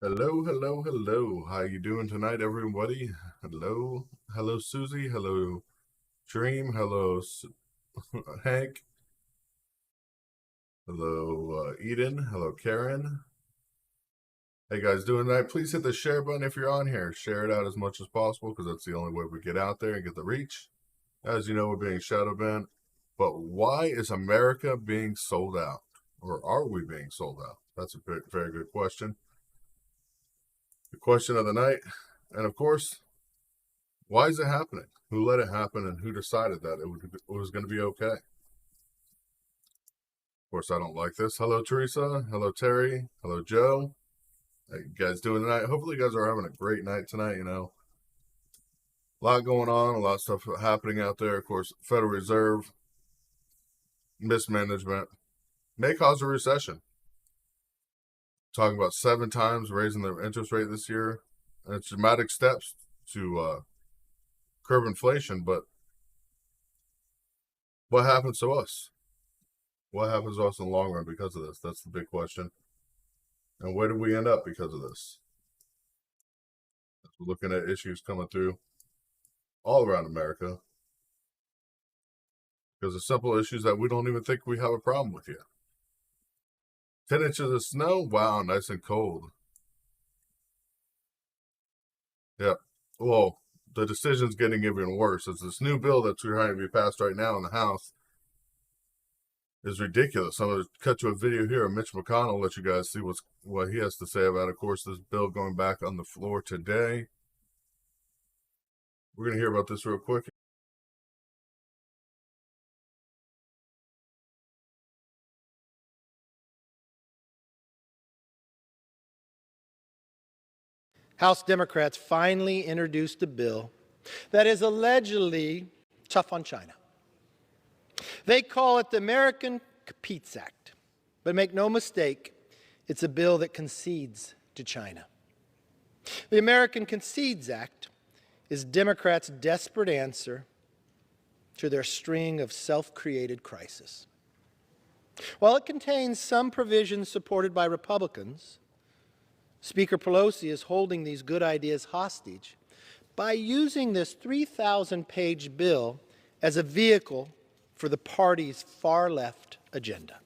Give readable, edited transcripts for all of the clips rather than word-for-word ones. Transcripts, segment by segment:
Hello, hello, hello. How you doing tonight, everybody? Hello, hello, Susie. Hello, Dream. Hello, Hank. Hello, Eden. Hello, Karen. Hey guys, doing tonight? Please hit the share button if you're on here. Share it out as much as possible because that's the only way we get out there and get the reach. As you know, we're being shadow banned. But why is America being sold out, or are we being sold out? That's a very good question. The question of the night, and of course, why is it happening? Who let it happen and who decided that it was going to be okay? Of course, I don't like this. Hello, Teresa. Hello, Terry. Hello, Joe. How you guys doing tonight? Hopefully you guys are having a great night tonight, a lot going on, a lot of stuff happening out there. Of course, Federal Reserve, mismanagement, may cause a recession. Talking about 7 times raising their interest rate this year. And it's dramatic steps to curb inflation, but what happens to us? What happens to us in the long run because of this? That's the big question. And where do we end up because of this? We're looking at issues coming through all around America because of simple issues that we don't even think we have a problem with yet. 10 inches of snow? Wow, nice and cold. Yeah. Well, the decision's getting even worse. It's this new bill that's trying to be passed right now in the House is ridiculous. I'm going to cut you a video here of Mitch McConnell, let you guys see what he has to say about, of course, this bill going back on the floor today. We're going to hear about this real quick. House Democrats finally introduced a bill that is allegedly tough on China. They call it the American Competes Act, but make no mistake, it's a bill that concedes to China. The American Concedes Act is Democrats' desperate answer to their string of self-created crises. While it contains some provisions supported by Republicans, Speaker Pelosi is holding these good ideas hostage by using this 3,000-page bill as a vehicle for the party's far-left agenda.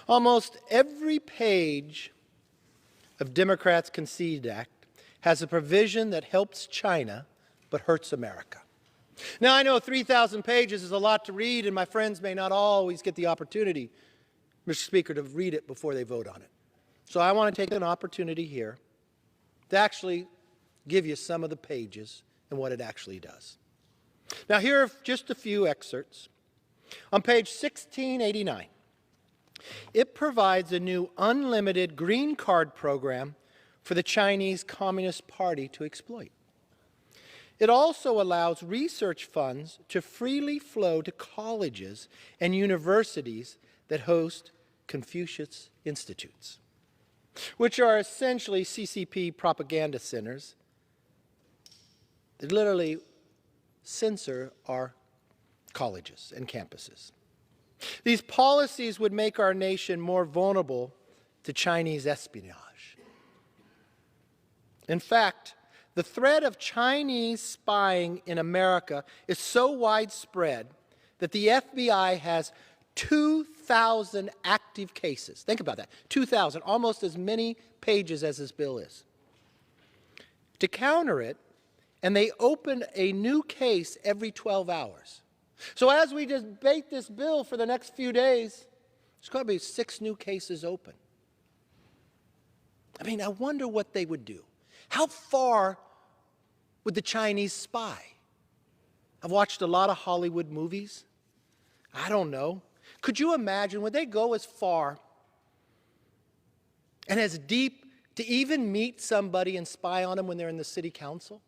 Almost every page of Democrats' Concede Act has a provision that helps China but hurts America. Now, I know 3,000 pages is a lot to read, and my friends may not always get the opportunity, Mr. Speaker, to read it before they vote on it. So I want to take an opportunity here to actually give you some of the pages and what it actually does. Now, here are just a few excerpts. On page 1689, it provides a new unlimited green card program for the Chinese Communist Party to exploit. It also allows research funds to freely flow to colleges and universities that host Confucius Institutes, which are essentially CCP propaganda centers that literally censor our colleges and campuses. These policies would make our nation more vulnerable to Chinese espionage. In fact, the threat of Chinese spying in America is so widespread that the FBI has 2,000 active cases. Think about that. 2,000, almost as many pages as this bill is. To counter it, and they open a new case every 12 hours. So as we debate this bill for the next few days, there's going to be 6 new cases open. I mean, I wonder what they would do. How far would the Chinese spy? I've watched a lot of Hollywood movies. I don't know. Could you imagine, would they go as far and as deep to even meet somebody and spy on them when they're in the city council?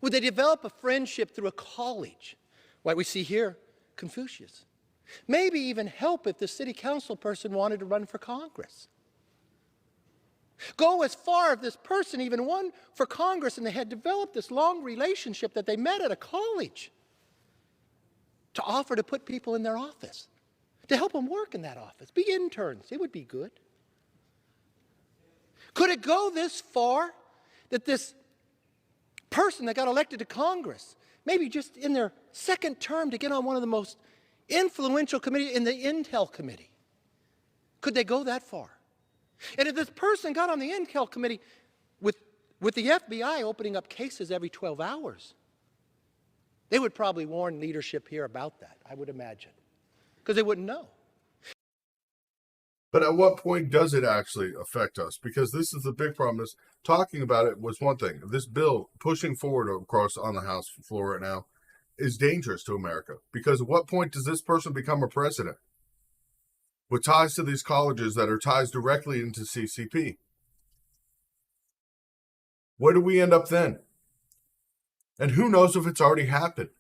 Would they develop a friendship through a college, like we see here, Confucius? Maybe even help if the city council person wanted to run for Congress. Go as far if this person even won for Congress and they had developed this long relationship that they met at a college to offer to put people in their office, to help them work in that office, be interns. It would be good. Could it go this far that this person that got elected to Congress, maybe just in their second term to get on one of the most influential committees in the Intel Committee, could they go that far? And if this person got on the Intel Committee with the FBI opening up cases every 12 hours, they would probably warn leadership here about that, I would imagine, because they wouldn't know. But at what point does it actually affect us? Because this is the big problem. Is talking about it was one thing. This bill pushing forward across on the House floor right now is dangerous to America. Because at what point does this person become a president with ties to these colleges that are ties directly into CCP? Where do we end up then? And who knows if it's already happened?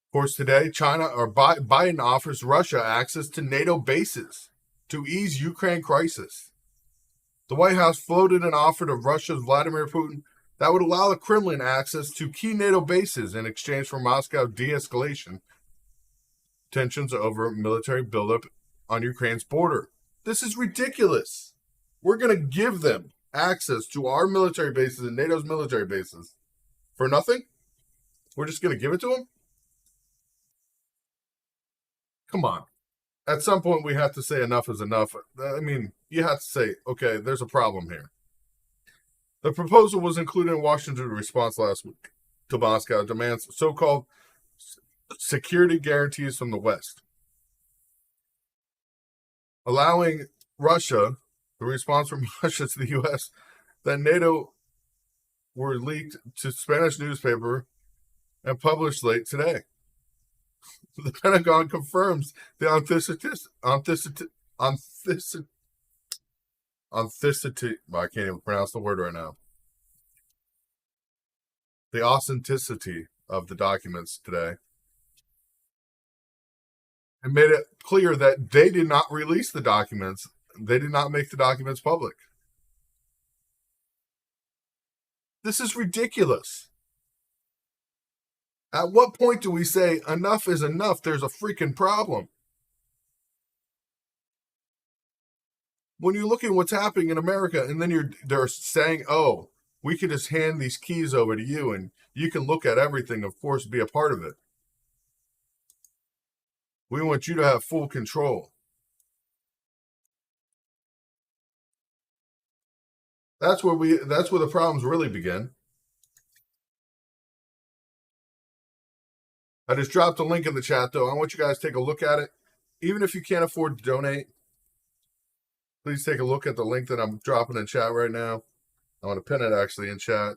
Of course, today, Biden offers Russia access to NATO bases to ease Ukraine crisis. The White House floated an offer to Russia's Vladimir Putin that would allow the Kremlin access to key NATO bases in exchange for Moscow de-escalation tensions over military buildup on Ukraine's border. This is ridiculous. We're going to give them access to our military bases and NATO's military bases for nothing? We're just going to give it to them? Come on. At some point, we have to say enough is enough. I mean, you have to say, okay, there's a problem here. The proposal was included in Washington's response last week to Moscow demands so-called security guarantees from the West, allowing Russia, the response from Russia to the U.S., that NATO were leaked to Spanish newspaper and published late today. The Pentagon confirms the I can't even pronounce the word right now. The authenticity of the documents today. And made it clear that they did not release the documents. They did not make the documents public. This is ridiculous. At what point do we say enough is enough? There's a freaking problem. When you're looking at what's happening in America, and then they're saying, oh, we can just hand these keys over to you and you can look at everything, of course, be a part of it. We want you to have full control. That's where the problems really begin. I just dropped a link in the chat, though. I want you guys to take a look at it. Even if you can't afford to donate, please take a look at the link that I'm dropping in chat right now. I want to pin it actually in chat.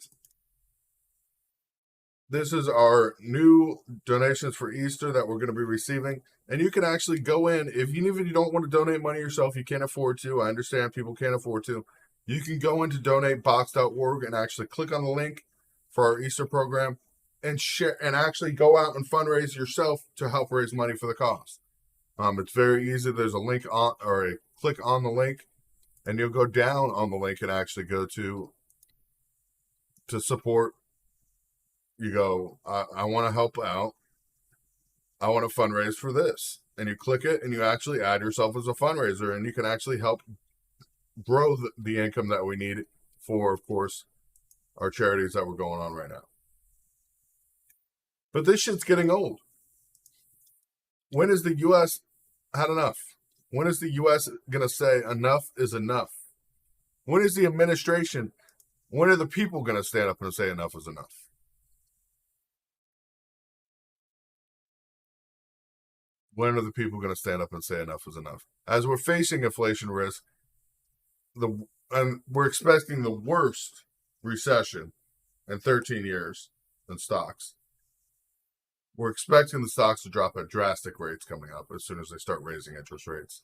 This is our new donations for Easter that we're going to be receiving. And you can actually go in, even if you don't want to donate money yourself, you can't afford to. I understand people can't afford to. You can go into donatebox.org and actually click on the link for our Easter program and share and actually go out and fundraise yourself to help raise money for the cause. It's very easy. There's a link on, or a click on the link, and you'll go down on the link and actually go to support. You go, I want to help out. I want to fundraise for this. And you click it, and you actually add yourself as a fundraiser, and you can actually help grow the income that we need for, of course, our charities that we're going on right now. But this shit's getting old. When is the U.S. had enough? When is the U.S. going to say enough is enough? When is the administration, when are the people going to stand up and say enough is enough? When are the people going to stand up and say enough is enough? As we're facing inflation risk, and we're expecting the worst recession in 13 years in stocks. We're expecting the stocks to drop at drastic rates coming up as soon as they start raising interest rates,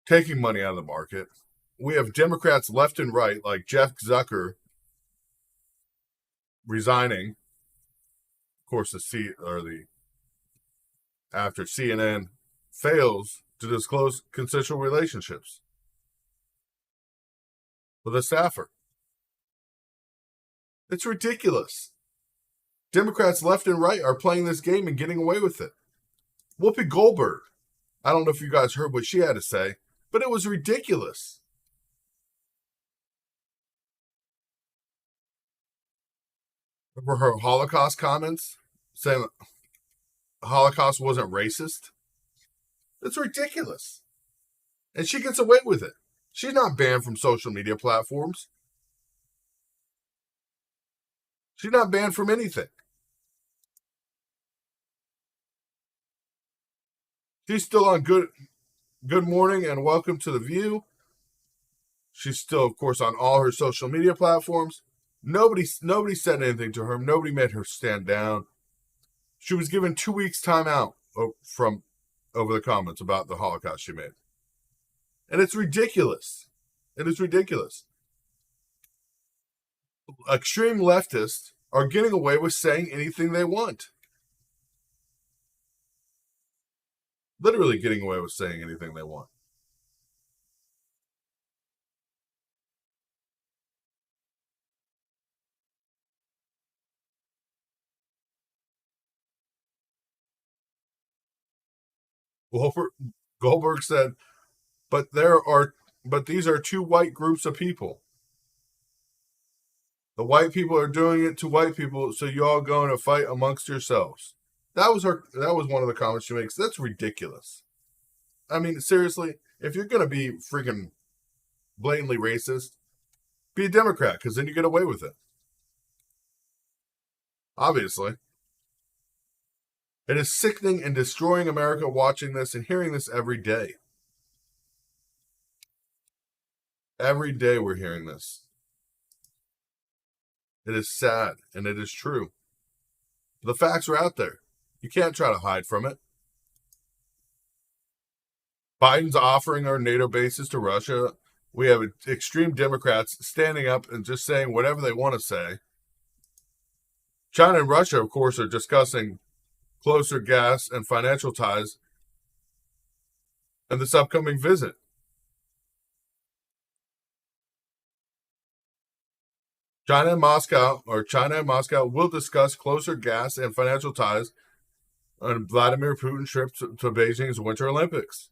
taking money out of the market. We have Democrats left and right, like Jeff Zucker resigning. Of course, after CNN fails to disclose consensual relationships with a staffer. It's ridiculous. Democrats left and right are playing this game and getting away with it. Whoopi Goldberg, I don't know if you guys heard what she had to say, but it was ridiculous. Remember her Holocaust comments saying Holocaust wasn't racist? It's ridiculous. And she gets away with it. She's not banned from social media platforms. She's not banned from anything. She's still on Good Morning and Welcome to the View. She's still, of course, on all her social media platforms. Nobody said anything to her. Nobody made her stand down. She was given 2 weeks time out from over the comments about the Holocaust she made. And it's ridiculous. It is ridiculous. Extreme leftists are getting away with saying anything they want. Literally getting away with saying anything they want. Goldberg said, but these are two white groups of people. The white people are doing it to white people, so you all going to fight amongst yourselves. That was one of the comments she makes. That's ridiculous. I mean, seriously, if you're going to be freaking blatantly racist, be a Democrat, because then you get away with it. Obviously. It is sickening and destroying America watching this and hearing this every day. Every day we're hearing this. It is sad, and it is true. The facts are out there. You can't try to hide from it. Biden's offering our NATO bases to Russia. We have extreme Democrats standing up and just saying whatever they want to say. China and Russia, of course, are discussing closer gas and financial ties in this upcoming visit. China and Moscow will discuss closer gas and financial ties on Vladimir Putin's trip to Beijing's Winter Olympics.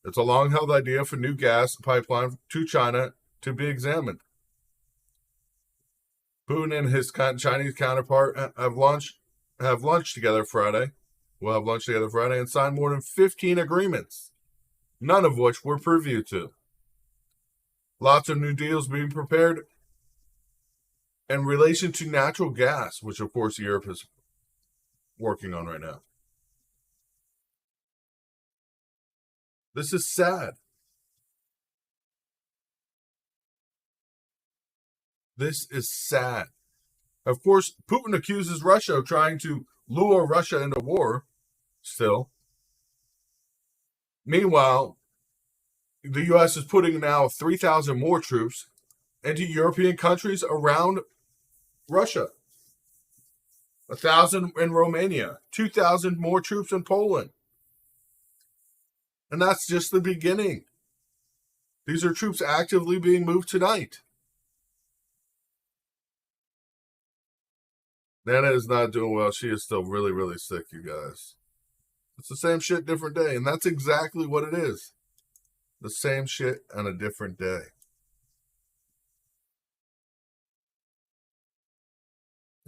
It's a long-held idea for new gas pipeline to China to be examined. Putin and his Chinese counterpart have lunch together Friday. We'll have lunch together Friday and sign more than 15 agreements, none of which we're privy to. Lots of new deals being prepared in relation to natural gas, which of course Europe is working on right now. This is sad. This is sad. Of course, Putin accuses Russia of trying to lure Russia into war still. Meanwhile, the U.S. is putting now 3,000 more troops into European countries around Russia. 1,000 in Romania, 2,000 more troops in Poland. And that's just the beginning. These are troops actively being moved tonight. Nana is not doing well. She is still really, really sick, you guys. It's the same shit, different day. And that's exactly what it is. The same shit on a different day.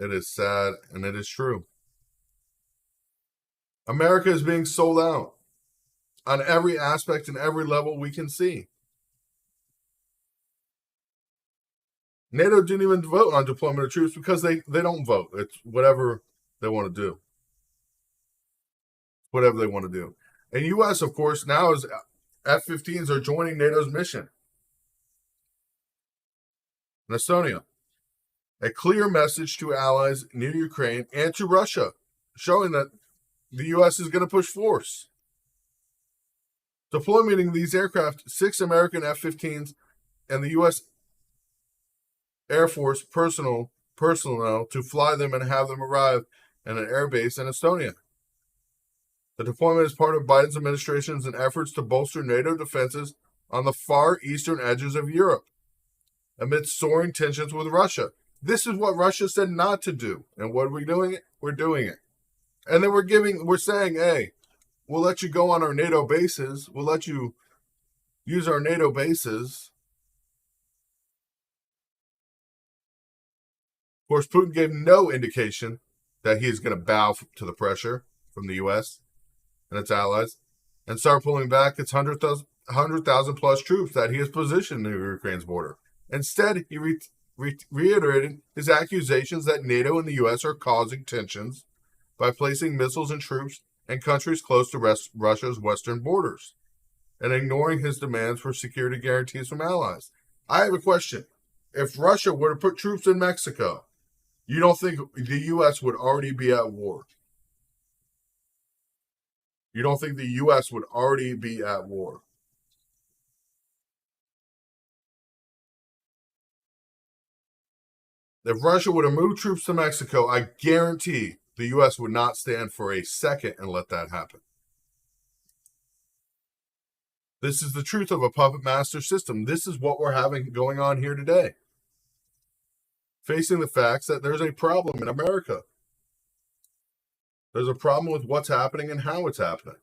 It is sad, and it is true. America is being sold out on every aspect and every level we can see. NATO didn't even vote on deployment of troops because they don't vote. It's whatever they want to do. Whatever they want to do. And U.S., of course, now is F-15s are joining NATO's mission in Estonia. A clear message to allies near Ukraine and to Russia, showing that the U.S. is going to push force. Deploying these aircraft, 6 American F-15s and the U.S. Air Force personnel to fly them and have them arrive at an airbase in Estonia. The deployment is part of Biden's administration's efforts to bolster NATO defenses on the far eastern edges of Europe, amidst soaring tensions with Russia. This is what Russia said not to do. And what are we doing? We're doing it. And then we're saying, hey, we'll let you go on our NATO bases. We'll let you use our NATO bases. Of course, Putin gave no indication that he is going to bow to the pressure from the U.S. and its allies and start pulling back its 100,000 plus troops that he has positioned near Ukraine's border. Instead, he reiterated his accusations that NATO and the U.S. are causing tensions by placing missiles and troops in countries close to Russia's western borders and ignoring his demands for security guarantees from allies. I have a question. If Russia were to put troops in Mexico, you don't think the U.S. would already be at war? You don't think the U.S. would already be at war? If Russia were to move troops to Mexico, I guarantee the U.S. would not stand for a second and let that happen. This is the truth of a puppet master system. This is what we're having going on here today. Facing the facts that there's a problem in America. There's a problem with what's happening and how it's happening.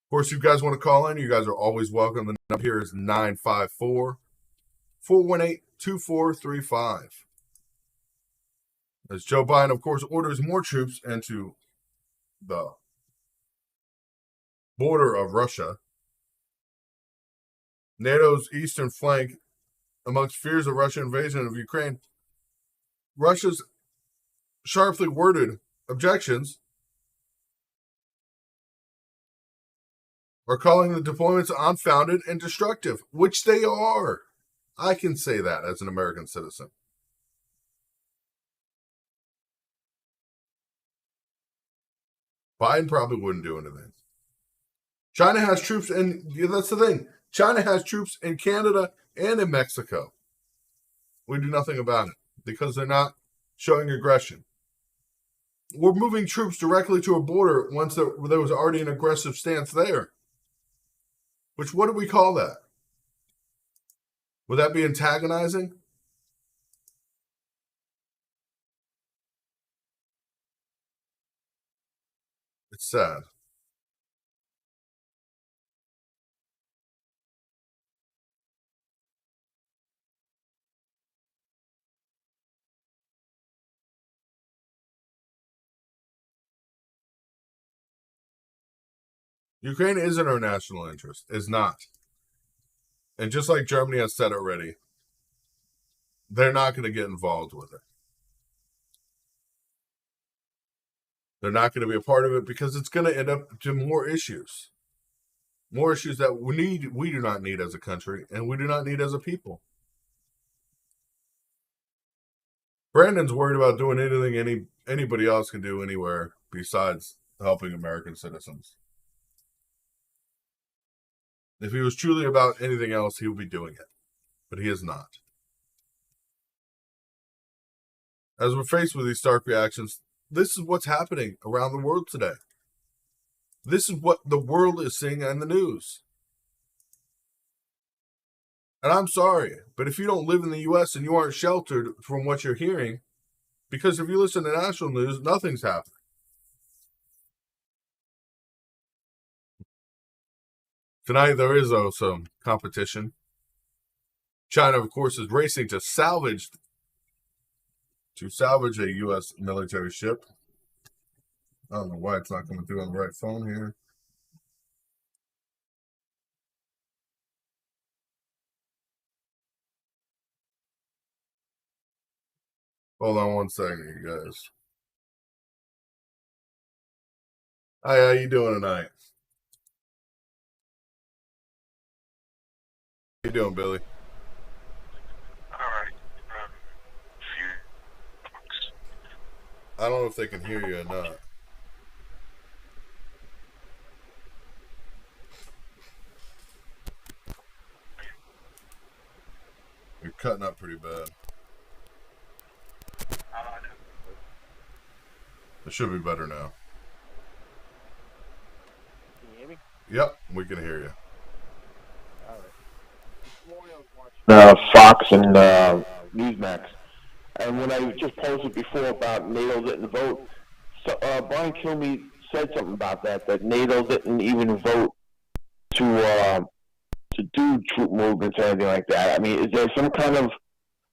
Of course, you guys want to call in, you guys are always welcome. The number here is 954-418-2435. As Joe Biden, of course, orders more troops into the border of Russia, NATO's eastern flank, amongst fears of Russian invasion of Ukraine, Russia's sharply worded objections are calling the deployments unfounded and destructive, which they are. I can say that as an American citizen. Biden probably wouldn't do anything. China has troops, and that's the thing. China has troops in Canada and in Mexico. We do nothing about it because they're not showing aggression. We're moving troops directly to a border once there was already an aggressive stance there. Which, what do we call that? Would that be antagonizing? It's sad. Ukraine isn't our national interest. It's not. And just like Germany has said already, they're not going to get involved with it. They're not going to be a part of it because it's going to end up to more issues. More issues that we do not need as a country, and we do not need as a people. Brandon's worried about doing anything anybody else can do anywhere besides helping American citizens. If he was truly about anything else, he would be doing it. But he is not. As we're faced with these stark reactions, this is what's happening around the world today. This is what the world is seeing in the news. And I'm sorry, but if you don't live in the U.S. and you aren't sheltered from what you're hearing, because if you listen to national news, nothing's happening. Tonight, there is also competition. China, of course, is racing to salvage to salvage a U.S. military ship. I don't know why it's not coming through on the right phone here. Hold on one second, you guys. Hi, how you doing tonight? How you doing, Billy? All right. I don't know if they can hear you or not. You're cutting up pretty bad. It should be better now. Can you hear me? Yep, we can hear you. Fox and Newsmax. And when I just posted before about NATO didn't vote, so, Brian Kilmeade said something about that NATO didn't even vote to do troop movements or anything like that. I mean, is there some kind of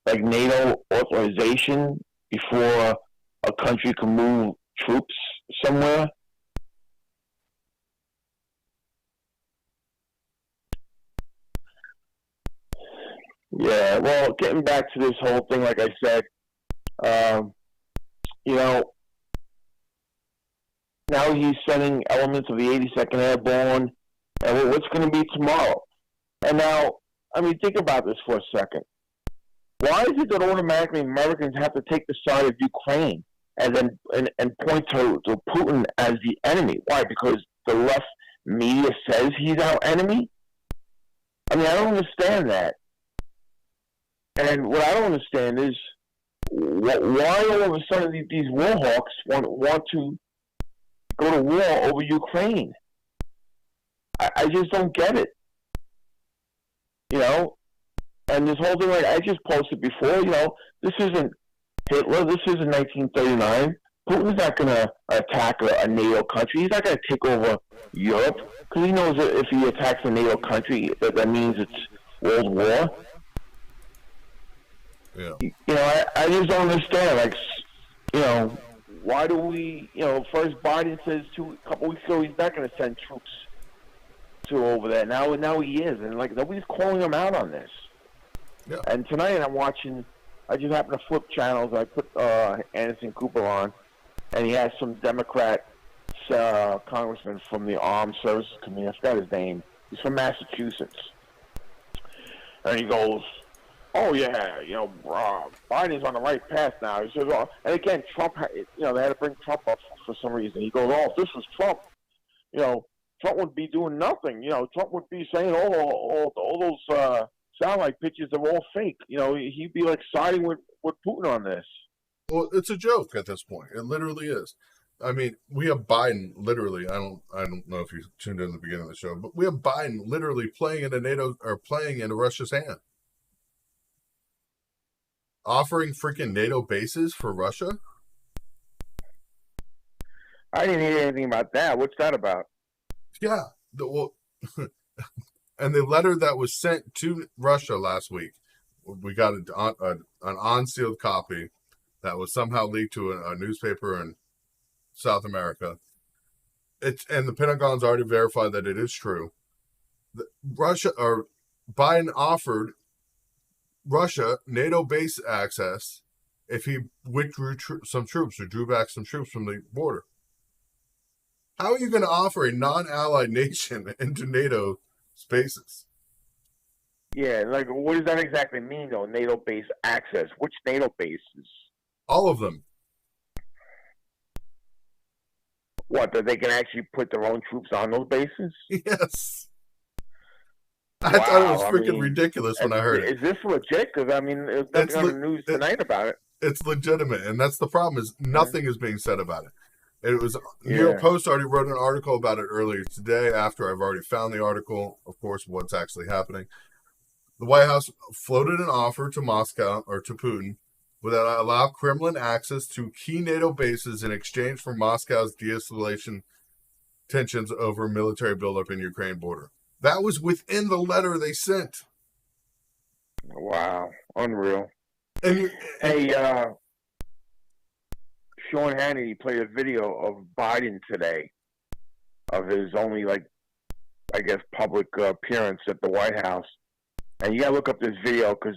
like NATO authorization before a country can move troops somewhere? Yeah, well, getting back to this whole thing, like I said, you know, now he's sending elements of the 82nd Airborne, and what's going to be tomorrow? And now, I mean, think about this for a second. Why is it that automatically Americans have to take the side of Ukraine and then and point to Putin as the enemy? Why? Because the left media says he's our enemy? I mean, I don't understand that. And what I don't understand is why all of a sudden these war hawks want to go to war over Ukraine. I just don't get it. You know? And this whole thing, like I just posted before, you know, this isn't Hitler, this isn't 1939. Putin's not going to attack a NATO country. He's not going to take over Europe, because he knows that if he attacks a NATO country, that means it's World War. Yeah. You know, I just don't understand. Like, you know, why do we? You know, first Biden says a couple weeks ago he's not going to send troops to over there. Now he is, and like nobody's calling him out on this. Yeah. And tonight I'm watching. I just happened to flip channels. I put Anderson Cooper on, and he has some Democrat congressman from the Armed Services Committee. I forgot his name. He's from Massachusetts, and he goes, "Oh yeah, you know, Biden's on the right path now." He says, "Oh," and again, Trump, you know, they had to bring Trump up for some reason. He goes, "Oh, if this was Trump, you know, Trump would be doing nothing. You know, Trump would be saying, all those satellite pictures are all fake. You know, he'd be like siding with Putin on this." Well, it's a joke at this point. It literally is. I mean, we have Biden literally. I don't know if you tuned in at the beginning of the show, but we have Biden literally playing into Russia's hand. Offering freaking NATO bases for Russia? I didn't hear anything about that. What's that about? Yeah. And the letter that was sent to Russia last week, we got an unsealed copy that was somehow leaked to a newspaper in South America. And the Pentagon's already verified that it is true. Biden offered Russia NATO base access if he withdrew some troops or drew back some troops from the border. How are you going to offer a non-allied nation into NATO spaces? Yeah, like what does that exactly mean, though? NATO base access. Which NATO bases? All of them. What, that they can actually put their own troops on those bases? Yes. I thought it was freaking ridiculous when I heard it. Is this legit? Because, I mean, there's nothing on the news tonight about it. It's legitimate, and that's the problem, is nothing is being said about it. It was New York Post already wrote an article about it earlier today after I've already found the article, of course, what's actually happening. The White House floated an offer to Moscow, or to Putin, would allow Kremlin access to key NATO bases in exchange for Moscow's de-escalation tensions over military buildup in Ukraine border. That was within the letter they sent. Wow. Unreal. And hey, Sean Hannity played a video of Biden today, of his only, like, I guess, public appearance at the White House. And you got to look up this video because,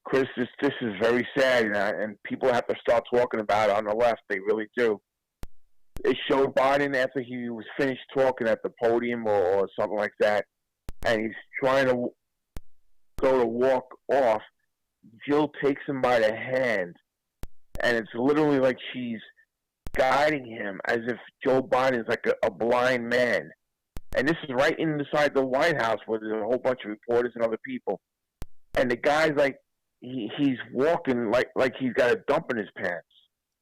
Chris, this is very sad, and people have to start talking about it on the left. They really do. It showed Biden after he was finished talking at the podium or something like that, and he's trying to go to walk off. Jill takes him by the hand, and it's literally like she's guiding him as if Joe Biden is like a blind man. And this is right inside the White House where there's a whole bunch of reporters and other people. And the guy's like, he's walking like he's got a dump in his pants.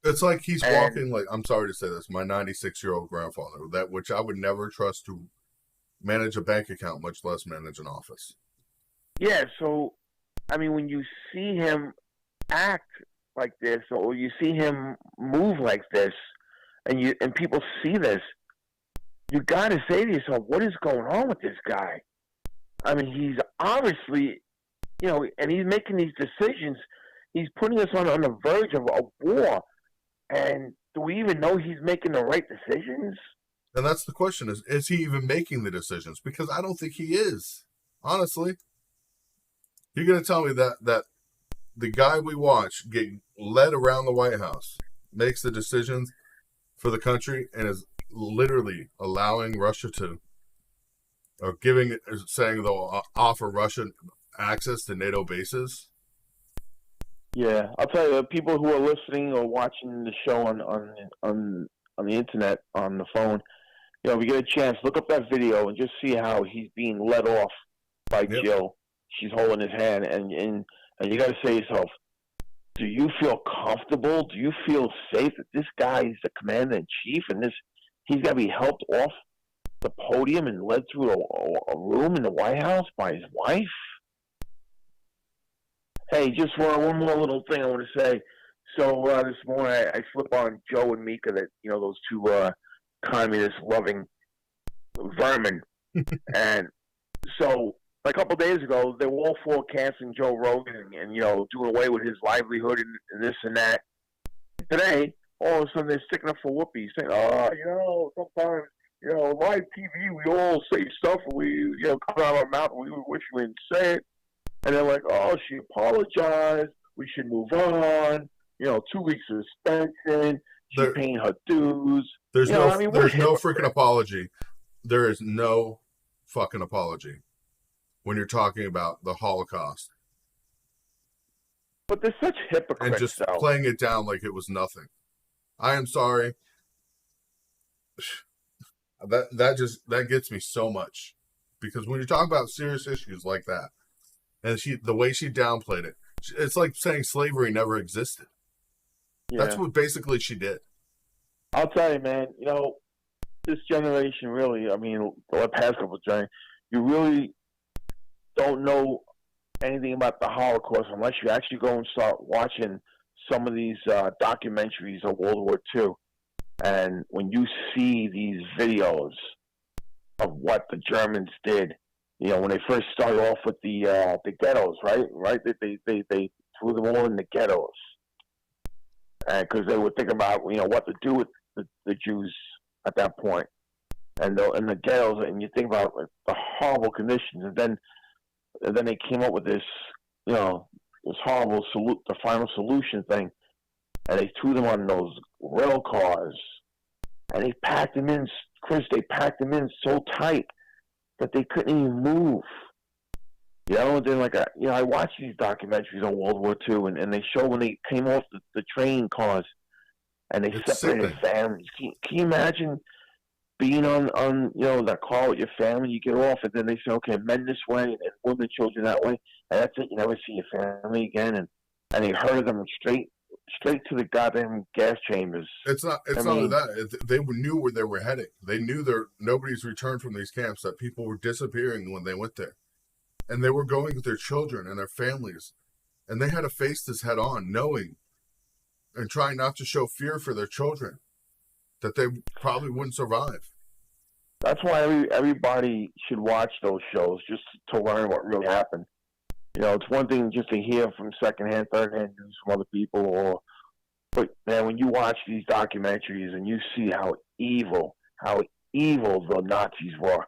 It's like he's walking like, I'm sorry to say this, my 96-year-old grandfather, that which I would never trust to manage a bank account, much less manage an office. Yeah, so, I mean, when you see him act like this, or you see him move like this, and people see this, you got to say to yourself, what is going on with this guy? I mean, he's obviously, and he's making these decisions. He's putting us on the verge of a war. And do we even know he's making the right decisions? And that's the question, is he even making the decisions? Because I don't think he is, honestly. You're going to tell me that the guy we watch get led around the White House makes the decisions for the country and is literally allowing Russia to, or saying they'll offer Russia access to NATO bases? Yeah, I'll tell you, people who are listening or watching the show on the internet, on the phone, if you get a chance, look up that video and just see how he's being led off by Jill. She's holding his hand, and you got to say to yourself, do you feel comfortable? Do you feel safe that this guy is the commander-in-chief and he's got to be helped off the podium and led through a room in the White House by his wife? Hey, just one more little thing I want to say. So this morning I slip on Joe and Mika, that those two communist-loving vermin, and so a couple of days ago they were all forecasting Joe Rogan and doing away with his livelihood and this and that. Today, all of a sudden they're sticking up for Whoopi, saying, sometimes live TV we all say stuff and we come out of our mouth and we wish we didn't say it. And they're like, oh, she apologized. We should move on. 2 weeks suspension. She's paying her dues. There's no freaking apology. There is no fucking apology when you're talking about the Holocaust. But they're such hypocrites. And just playing it down like it was nothing. I am sorry. That gets me so much. Because when you talk about serious issues like that, and the way she downplayed it, it's like saying slavery never existed. Yeah. That's what basically she did. I'll tell you, man, this generation really, the past couple of generations, you really don't know anything about the Holocaust unless you actually go and start watching some of these documentaries of World War II. And when you see these videos of what the Germans did, when they first started off with the ghettos, right? They threw them all in the ghettos, because they were thinking about what to do with the Jews at that point, and the ghettos, and you think about the horrible conditions, and then they came up with this this horrible the final solution thing, and they threw them on those rail cars, and they packed them in, Chris. They packed them in so tight that they couldn't even move. Then I watched these documentaries on World War II, and they show when they came off the train cars, and they separated families. Can you imagine being on that car with your family? You get off, and then they say, okay, men this way, and women and children that way, and that's it. You never see your family again, and they herded them straight to the goddamn gas chambers. It's not only that. They knew where they were heading. They knew nobody's returned from these camps, that people were disappearing when they went there. And they were going with their children and their families. And they had to face this head on, knowing and trying not to show fear for their children, that they probably wouldn't survive. That's why everybody should watch those shows, just to learn what really happened. It's one thing just to hear from secondhand, thirdhand news from other people, or But man, when you watch these documentaries and you see how evil the Nazis were,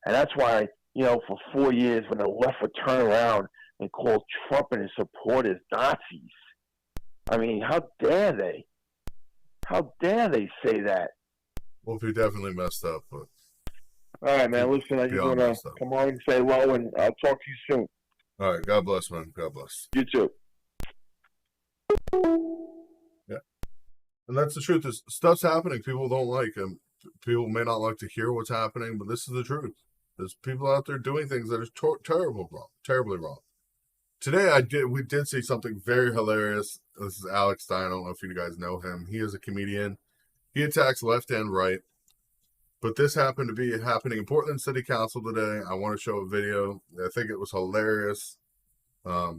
and that's why, for 4 years when the left would turn around and call Trump and his supporters Nazis. I mean, how dare they? How dare they say that? Well, he definitely messed up, but all right, man. Listen, I just want to come on and say hello, and I'll talk to you soon. All right. God bless, man. God bless. You too. Yeah. And that's the truth. Is stuff's happening. People don't like them. People may not like to hear what's happening, but this is the truth. There's people out there doing things that are terribly wrong. Today, we did see something very hilarious. This is Alex Stein. I don't know if you guys know him. He is a comedian. He attacks left and right. But this happened to be happening in Portland City Council today. I want to show a video. I think it was hilarious. I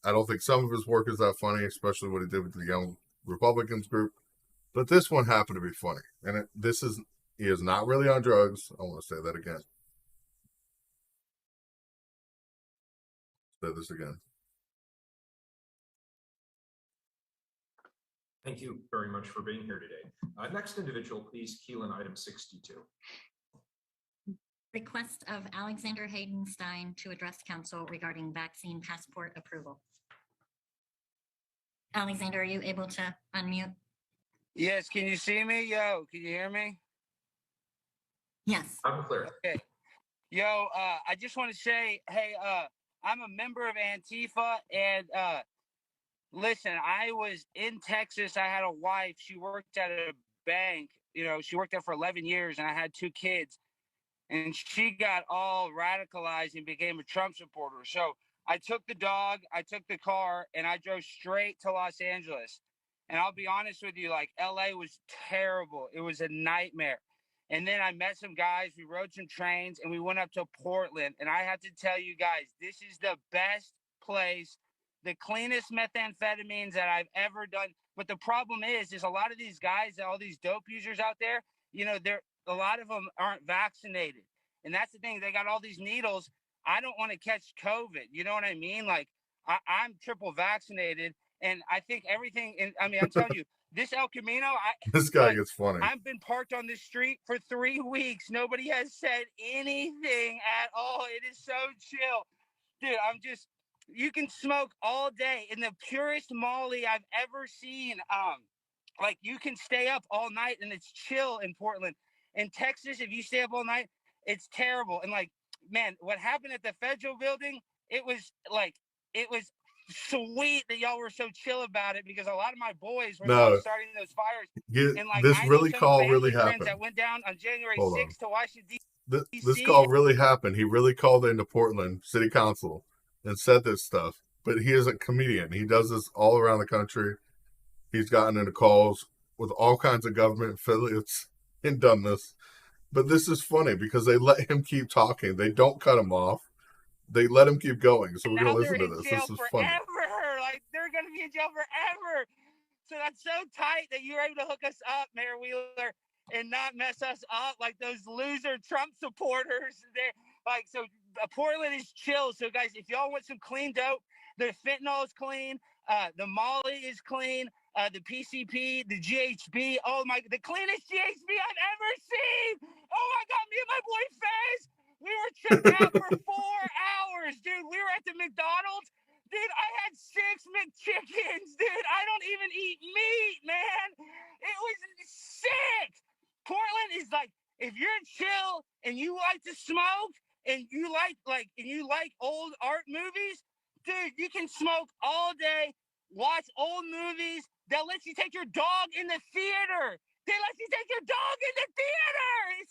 don't think some of his work is that funny, especially what he did with the Young Republicans group. But this one happened to be funny. And he is not really on drugs. I want to say that again. Say this again. Thank you very much for being here today. Next individual, please, Keelan, item 62. Request of Alexander Haydenstein to address council regarding vaccine passport approval. Alexander, are you able to unmute? Yes, can you see me? Yo, can you hear me? Yes. I'm clear. Okay. Yo, I just want to say, hey, I'm a member of Antifa, and listen, I was in Texas. I had a wife. She worked at a bank. She worked there for 11 years, and I had 2 kids. And she got all radicalized and became a Trump supporter. So I took the dog, I took the car, and I drove straight to Los Angeles. And I'll be honest with you, like, LA was terrible. It was a nightmare. And then I met some guys, we rode some trains, and we went up to Portland. And I have to tell you guys, this is the best place, the cleanest methamphetamines that I've ever done. But the problem is a lot of these guys, all these dope users out there, a lot of them aren't vaccinated. And that's the thing. They got all these needles. I don't want to catch COVID. You know what I mean? Like, I'm triple vaccinated. And I think everything, I'm telling you, this El Camino, this guy gets funny. I've been parked on this street for 3 weeks. Nobody has said anything at all. It is so chill. Dude, you can smoke all day in the purest Molly I've ever seen. Like, you can stay up all night and it's chill in Portland. In Texas, if you stay up all night, it's terrible. And like, man, what happened at the federal building, it was sweet that y'all were so chill about it, because a lot of my boys were starting those fires. And like, this really call really happened. That went down on January 6th to Washington, D.C. This call really happened. He really called into Portland City Council and said this stuff. But he is a comedian. He does this all around the country. He's gotten into calls with all kinds of government affiliates and done this. But this is funny because they let him keep talking. They don't cut him off. They let him keep going. So we're going to listen to this. This is funny. Like, they're going to be in jail forever. So that's so tight that you were able to hook us up, Mayor Wheeler, and not mess us up like those loser Trump supporters. Portland is chill. So, guys, if y'all want some clean dope, the fentanyl is clean. The Molly is clean. The PCP, the GHB. The cleanest GHB I've ever seen. Oh my God, me and my boy Fez, we were checked out for 4 hours, dude. We were at the McDonald's. Dude, I had 6 McChickens, dude. I don't even eat meat, man. It was sick. Portland is like, if you're chill and you like to smoke and you like old art movies, dude, you can smoke all day, watch old movies. They'll let you take your dog in the theater. They let you take your dog in the theaters.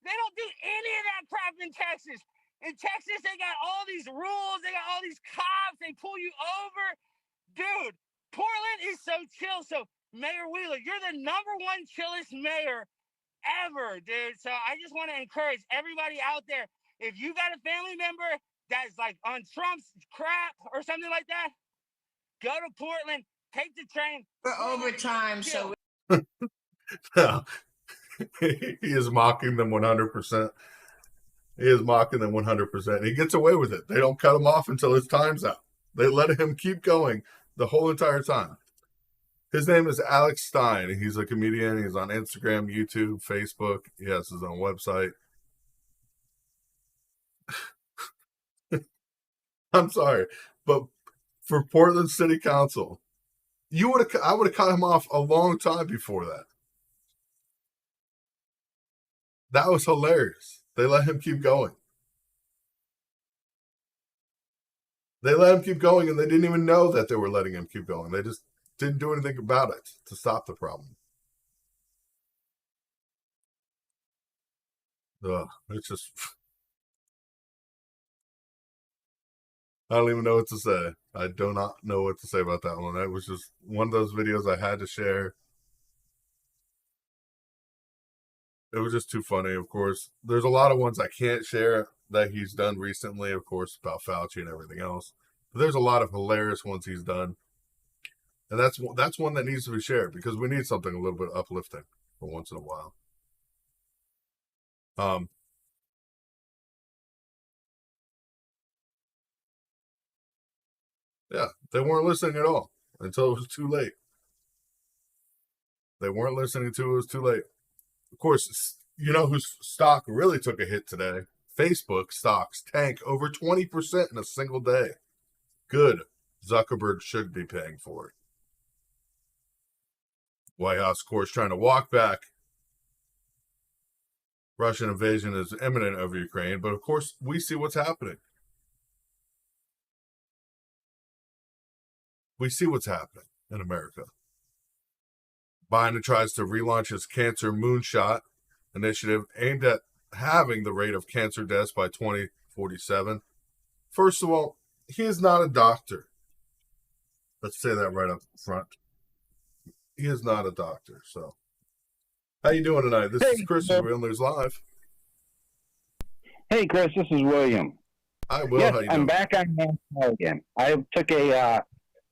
They don't do any of that crap in Texas. In Texas, they got all these rules. They got all these cops. They pull you over. Dude, Portland is so chill. So, Mayor Wheeler, you're the #1 chillest mayor ever, dude. So I just want to encourage everybody out there, if you got a family member that's like on Trump's crap or something like that, go to Portland, take the train. For overtime, so he is mocking them 100%. He is mocking them 100%. He gets away with it. They don't cut him off until his time's out. They let him keep going the whole entire time. His name is Alex Stein. He's a comedian. He's on Instagram, YouTube, Facebook. He has his own website. I'm sorry, but for Portland City Council, I would have cut him off a long time before that. That was hilarious. They let him keep going. They let him keep going, and they didn't even know that they were letting him keep going. They just didn't do anything about it to stop the problem. Ugh, it's just... I don't even know what to say. I do not know what to say about that one. That was just one of those videos I had to share. It was just too funny, of course. There's a lot of ones I can't share that he's done recently, of course, about Fauci and everything else. But there's a lot of hilarious ones he's done. And that's one that needs to be shared because we need something a little bit uplifting for once in a while. Yeah, they weren't listening at all until it was too late. They weren't listening to it. It was too late. Of course, you know whose stock really took a hit today? Facebook stocks tank over 20% in a single day. Good. Zuckerberg should be paying for it. White House, of course, trying to walk back. Russian invasion is imminent over Ukraine, but of course, we see what's happening. We see what's happening in America. Biden tries to relaunch his cancer moonshot initiative aimed at halving the rate of cancer deaths by 2047. First of all, he is not a doctor. Let's say that right up front. He is not a doctor. So, how you doing tonight? This is Chris from Real News Live. Hey, Chris, this is William. Hi, Will. Yes, how you doing? I'm back on Nashville again. I took a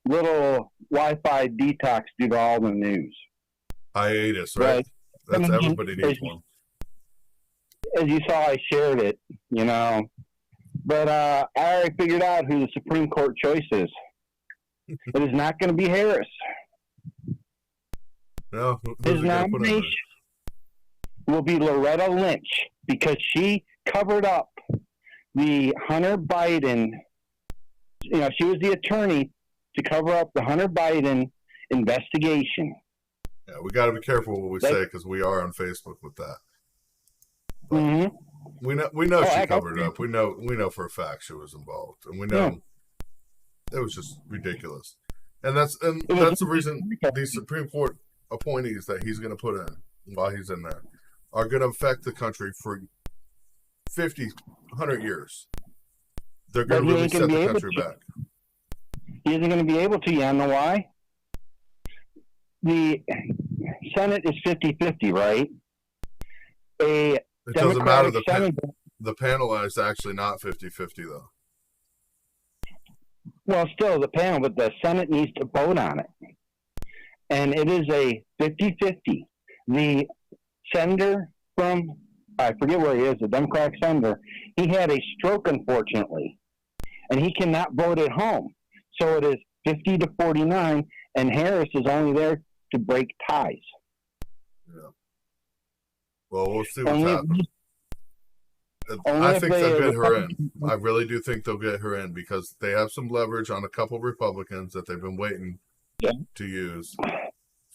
little Wi-Fi detox due to all the news. Hiatus, right? That's everybody needs one. As you saw, I shared it, you know. But I already figured out who the Supreme Court choice is. It is not going to be Harris. No, his nomination will be Loretta Lynch because she covered up the Hunter Biden. You know, she was the attorney to cover up the Hunter Biden investigation. Yeah, we got to be careful what we say because we are on Facebook with that. We know she covered it up. We know for a fact she was involved, and we know it was just ridiculous. And that's the reason these Supreme Court appointees that he's going to put in while he's in there are going to affect the country for 50, 100 years. They're going to really set the country back. He isn't going to be able to. You know why? The Senate is 50-50, right? It doesn't matter. The panel is actually not 50-50, though. Well, still, the panel, but the Senate needs to vote on it. And it is a 50-50. The senator from, I forget where he is, the Democratic senator, he had a stroke, unfortunately, and he cannot vote at home. So it is 50-49, and Harris is only there to break ties. Yeah. Well, we'll see what's happening. I think they'll get her in. I really do think they'll get her in because they have some leverage on a couple of Republicans that they've been waiting to use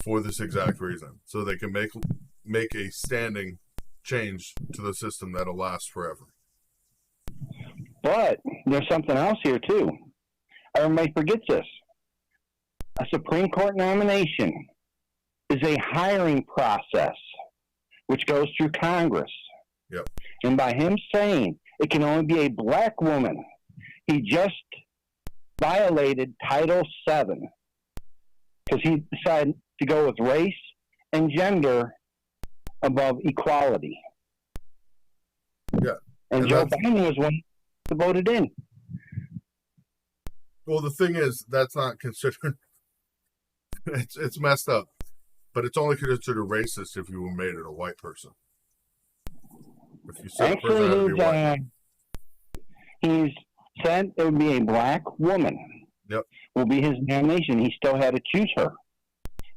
for this exact reason. So they can make a standing change to the system that'll last forever. But there's something else here, too. Everybody forgets this. A Supreme Court nomination is a hiring process which goes through Congress. Yep. And by him saying it can only be a black woman, he just violated Title VII because he decided to go with race and gender above equality. Yeah. And Joe Biden was one who voted in. Well, the thing is, that's not considered. It's messed up, but it's only considered racist if you were made it a white person. If you said actually, he's said it would be a black woman. Yep. Will be his nomination. He still had to choose her.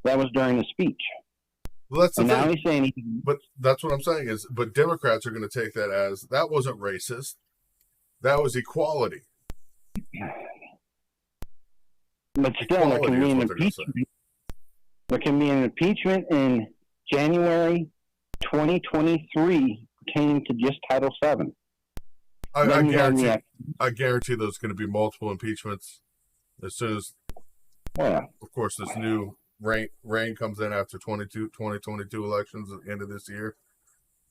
That was during the speech. Well, that's the And now thing. he's saying But that's what I'm saying is, but Democrats are going to take that as that wasn't racist. That was equality. but still, there can Equality be is an what they're gonna say. impeachment. There can be an impeachment in January 2023 pertaining to just Title VII. I Then you have guarantee. the- I guarantee there's going to be multiple impeachments as soon as, yeah. of course, this new rain comes in after 2022 elections at the end of this year,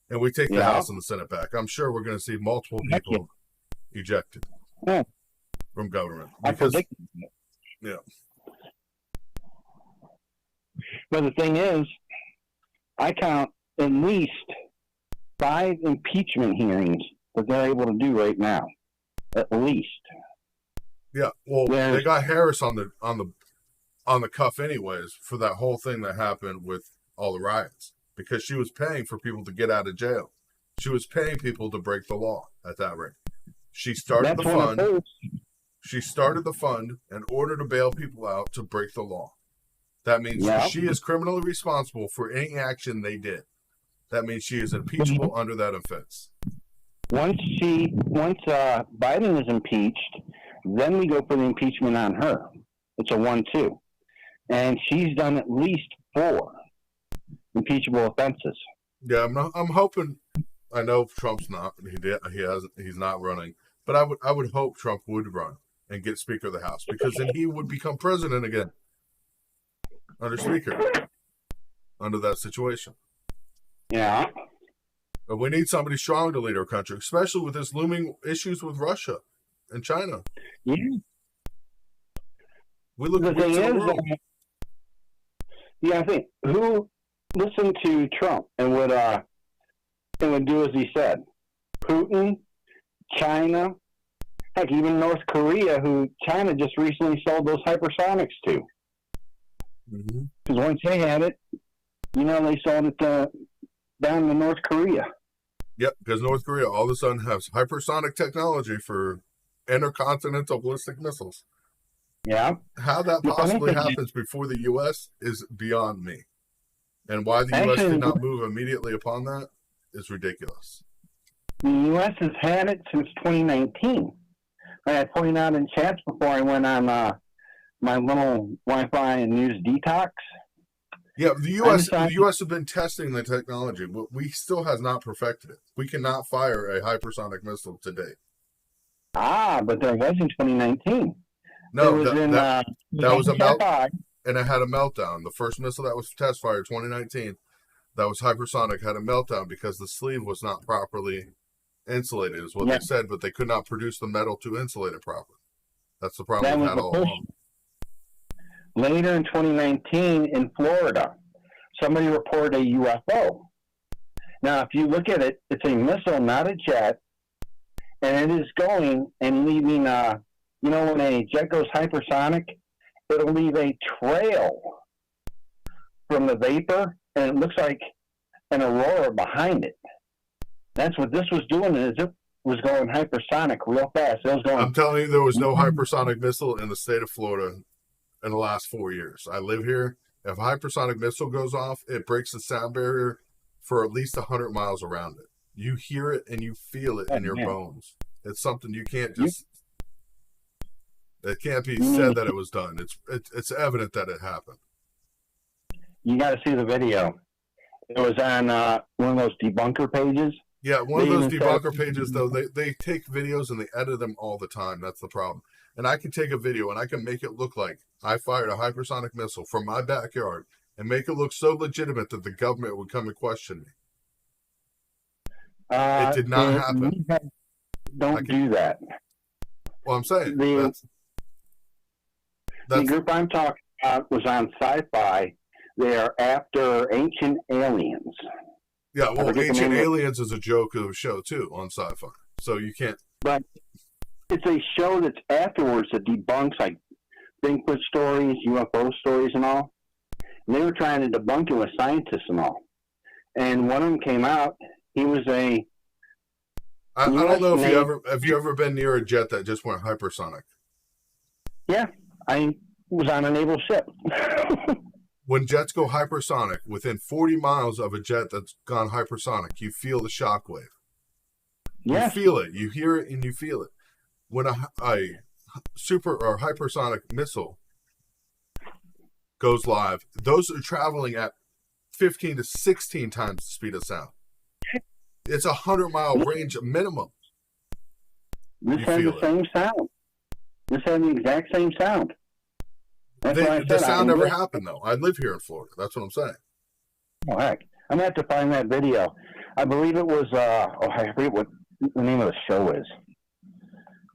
and we take the Yeah. House and the Senate back. I'm sure we're going to see multiple Heck people ejected Yeah. from government I because predicted. yeah. But the thing is, I count at least 5 impeachment hearings that they're able to do right now. At least. Yeah, well, There's- they got Harris on the cuff anyways for that whole thing that happened with all the riots because she was paying for people to get out of jail. She was paying people to break the law at that rate. She started That's the one of fund. those. She started the fund in order to bail people out to break the law. That means Yeah. she is criminally responsible for any action they did. That means she is impeachable under that offense. Once Biden is impeached, then we go for the impeachment on her. It's a 1-2. And she's done at least 4 impeachable offenses. Yeah, I'm hoping. I know Trump's not. He's not running. But I would hope Trump would run and get Speaker of the House because then he would become president again under Speaker under that situation. Yeah. But we need somebody strong to lead our country, especially with this looming issues with Russia and China. Yeah. We look The at thing the is, world. I think who listened to Trump and would do as he said? Putin, China, heck, even North Korea, who China just recently sold those hypersonics to. Mm-hmm. Because once they had it, they sold it down to North Korea. Yep, because North Korea all of a sudden has hypersonic technology for intercontinental ballistic missiles. Yeah. How that The funny possibly thing is- happens before the U.S. is beyond me. And why the U.S. Actually, did not move immediately upon that is ridiculous. The U.S. has had it since 2019. Like I pointed out in chats before I went on my little Wi-Fi and news detox. Yeah, the U.S. has been testing the technology, but we still has not perfected it. We cannot fire a hypersonic missile today. But there was in 2019. No, It was that was a melt, Cat and it had a meltdown. The first missile that was test fired 2019, that was hypersonic, had a meltdown because the sleeve was not properly insulated, is what Yeah. they said, but they could not produce the metal to insulate it properly. That's the That problem we've was had the all first. along. Later in 2019 in Florida, somebody reported a UFO. Now, if you look at it, it's a missile, not a jet, and it is going and leaving, when a jet goes hypersonic, it'll leave a trail from the vapor, and it looks like an aurora behind it. That's what this was doing, is it was going hypersonic real fast. It was going. I'm telling you, there was no hypersonic missile in the state of Florida in the last 4 years. I live here. If a hypersonic missile goes off, it breaks the sound barrier for at least 100 miles around it. You hear it and you feel it in your bones. It's something you can't just. It can't be said that it was done. It's evident that it happened. You got to see the video. It was on one of those debunker pages. Yeah, one of They those even said- debunker pages, though, they take videos and they edit them all the time. That's the problem. And I can take a video and I can make it look like I fired a hypersonic missile from my backyard and make it look so legitimate that the government would come and question me. It did not happen. Don't do that. Well, I'm saying The that's group I'm talking about was on Sci-Fi. They are after ancient aliens. yeah. Well, forget the Ancient name of it. Aliens is a joke of a show too on Sci-Fi, so you can't. But it's a show that's afterwards that debunks like Bigfoot stories, UFO stories, and all. And they were trying to debunk it with scientists and all. And one of them came out. He was I don't know if have you ever been near a jet that just went hypersonic. I was on a naval ship. When jets go hypersonic, within 40 miles of a jet that's gone hypersonic, you feel the shock wave. Yes. You feel it. You hear it and you feel it. When a super or hypersonic missile goes live, those are traveling at 15 to 16 times the speed of sound. It's a 100-mile range minimum. This You has feel the it. same sound. This has the exact same sound. That's why I The said I sound can never live- happened, though. I live here in Florida. That's what I'm saying. Oh, heck. I'm going to have to find that video. I believe it was, I forget what the name of the show is.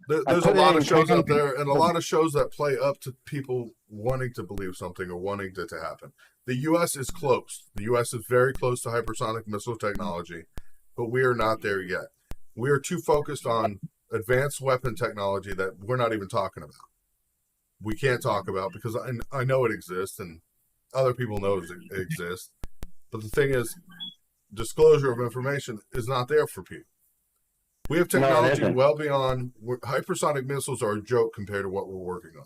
There's a put it lot in of shows out training. there, and a lot of shows that play up to people wanting to believe something or wanting it to happen. The U.S. is close. The U.S. is very close to hypersonic missile technology, but we are not there yet. We are too focused on advanced weapon technology that we're not even talking about. We can't talk about because I know it exists, and other people know it exists. But the thing is, disclosure of information is not there for people. We have No, it technology isn't. well beyond hypersonic missiles are a joke compared to what we're working on.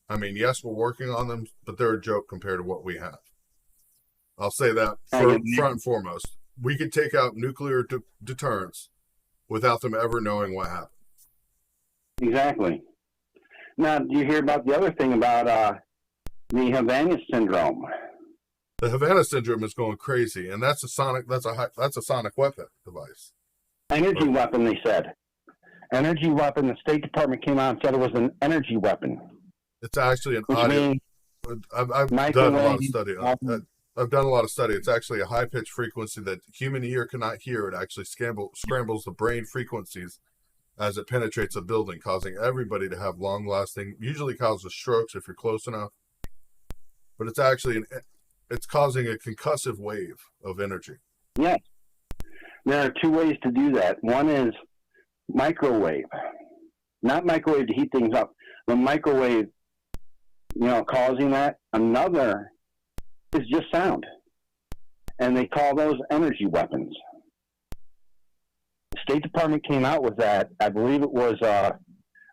I mean, yes, we're working on them, but they're a joke compared to what we have. I'll say that front and foremost. We could take out nuclear deterrence without them ever knowing what happened. Exactly. Now, do you hear about the other thing about the Havana syndrome? The Havana syndrome is going crazy, and that's a sonic weapon device. Energy weapon, they said. Energy weapon. The State Department came out and said it was an energy weapon. It's actually an Which audio. means I've done a lot of microwave, study on it. I've done a lot of study. It's actually a high pitched frequency that human ear cannot hear. It actually scrambles the brain frequencies as it penetrates a building, causing everybody to have long lasting, usually causes strokes if you're close enough. But it's actually it's causing a concussive wave of energy. yes. There are two ways to do that. One is microwave. Not microwave to heat things up, but microwave, causing that. Another is just sound. And they call those energy weapons. The State Department came out with that. I believe it was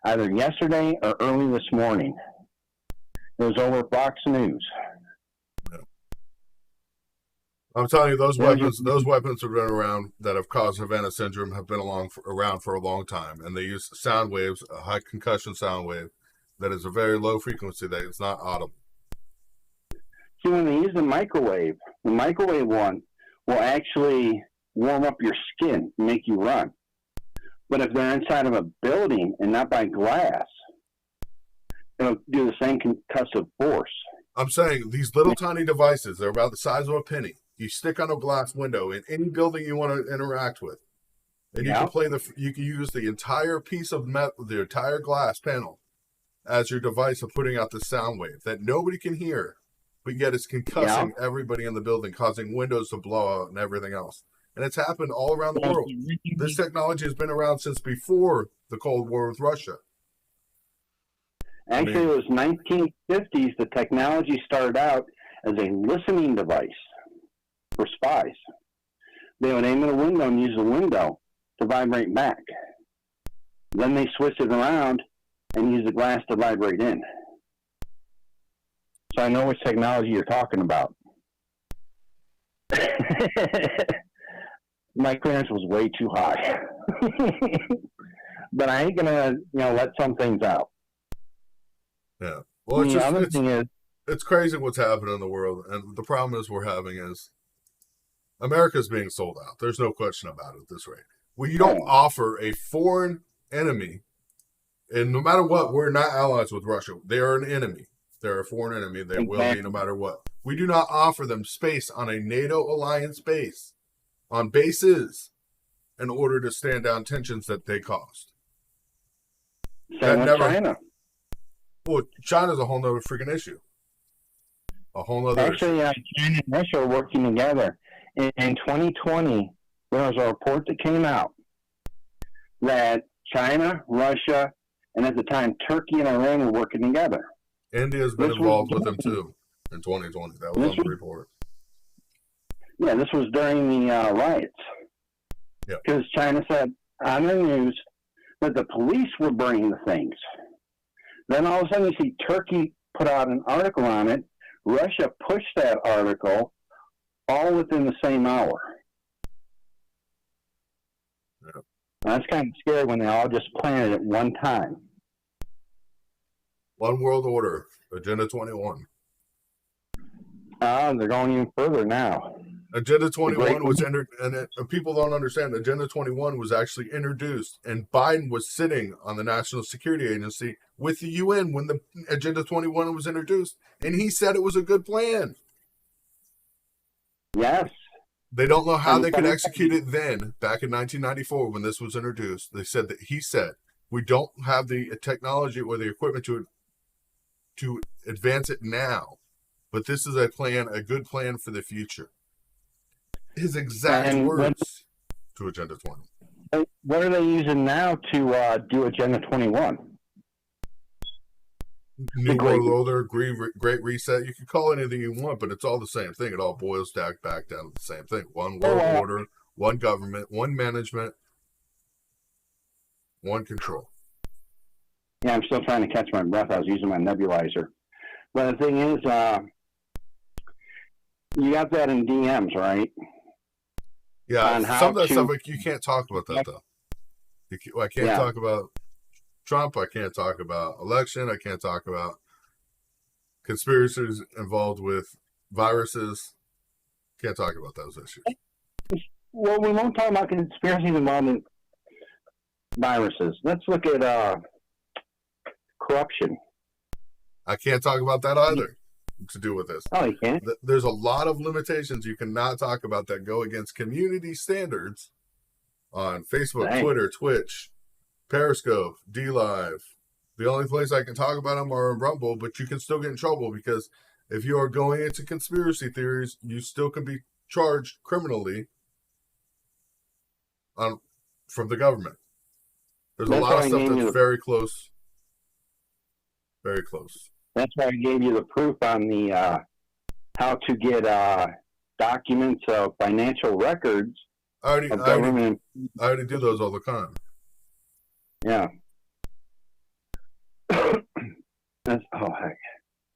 either yesterday or early this morning. It was over Fox News. I'm telling you, those weapons have been around that have caused Havana syndrome have been around for a long time, and they use sound waves, a high concussion sound wave that is a very low frequency that is not audible. See, when they use the microwave one will actually warm up your skin and make you run. But if they're inside of a building and not by glass, it'll do the same concussive force. I'm saying these little tiny devices, they're about the size of a penny. You stick on a glass window in any building you want to interact with, and you can use the entire piece of metal, the entire glass panel, as your device of putting out the sound wave that nobody can hear, but yet it's concussing everybody in the building, causing windows to blow out and everything else. And it's happened all around the world. This technology has been around since before the Cold War with Russia. Actually, it was 1950s. The technology started out as a listening device for spies. They would aim at a window and use the window to vibrate back. Then they switched it around and used the glass to vibrate in. So I know which technology you're talking about. My clearance was way too high. But I ain't gonna, let some things out. Yeah. Well, the other thing is, it's crazy what's happening in the world, and the problem is we're having is America's being sold out. There's no question about it at this rate. Well, you don't offer a foreign enemy, and no matter what, we're not allies with Russia. They are an enemy. They're a foreign enemy. They will be no matter what. We do not offer them space on a NATO alliance base, on bases, in order to stand down tensions that they caused. same with China. Well, China's a whole nother freaking issue. A whole nother issue. Actually, China and Russia are working together. In 2020, there was a report that came out that China, Russia, and at the time Turkey and Iran were working together. India's been involved with them too in 2020. That was on the report. Yeah, this was during the riots. Yeah. Because China said on the news that the police were burning the things. Then all of a sudden you see Turkey put out an article on it. Russia pushed that article all within the same hour. Yeah. That's kind of scary when they all just planned it at one time. One world order, Agenda 21. They're going even further now. Agenda 21 was people don't understand. Agenda 21 was actually introduced, and Biden was sitting on the National Security Agency with the UN when the Agenda 21 was introduced, and he said it was a good plan. Yes. They don't know how they could execute it then, back in 1994 when this was introduced. They said that he said, we don't have the technology or the equipment to advance it now, but this is a plan, a good plan for the future. His exact words to Agenda 20. What are they using now to do Agenda 21? New World Order, Great Reset. You can call it anything you want, but it's all the same thing. It all boils back down to the same thing. One world order, one government, one management, one control. Yeah, I'm still trying to catch my breath. I was using my nebulizer. But the thing is, you got that in DMs, right? Yeah, some of that stuff, you can't talk about that, though. I can't talk about Trump. I can't talk about election. I can't talk about conspiracies involved with viruses. Can't talk about those issues. Well, we won't talk about conspiracies involving viruses. Let's look at corruption. I can't talk about that either. To do with this. Oh, you can't? There's a lot of limitations you cannot talk about that go against community standards on Facebook, Twitter, Twitch, Periscope, DLive. The only place I can talk about them are on Rumble, but you can still get in trouble because if you are going into conspiracy theories, you still can be charged criminally from the government. There's a lot of stuff that's very close. Very close. That's why I gave you the proof on the how to get documents of financial records. I already do those all the time. Yeah. Heck.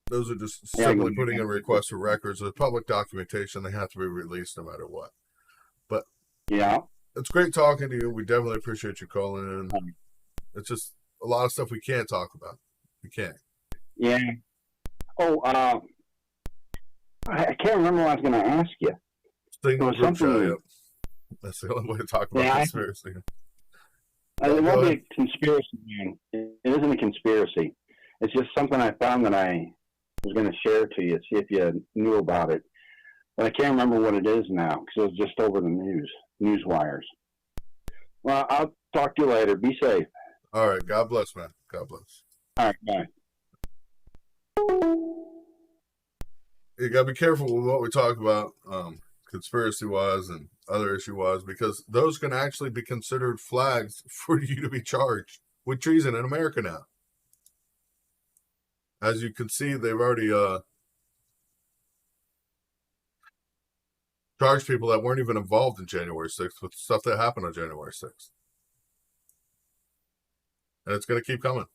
Those are just simply putting in requests for records. With public documentation, they have to be released no matter what. But yeah, it's great talking to you. We definitely appreciate you calling in. It's just a lot of stuff we can't talk about. We can't. Yeah. Oh, I can't remember what I was going to ask you. That's the only way to talk about conspiracy. It won't be a conspiracy, man. It isn't a conspiracy. It's just something I found that I was going to share to you, see if you knew about it. But I can't remember what it is now because it was just over the news wires. Well, I'll talk to you later. Be safe. All right. God bless, man. God bless. All right. Bye. You got to be careful with what we talk about conspiracy-wise and other issue-wise because those can actually be considered flags for you to be charged with treason in America now. As you can see, they've already charged people that weren't even involved in January 6th with stuff that happened on January 6th. And it's going to keep coming.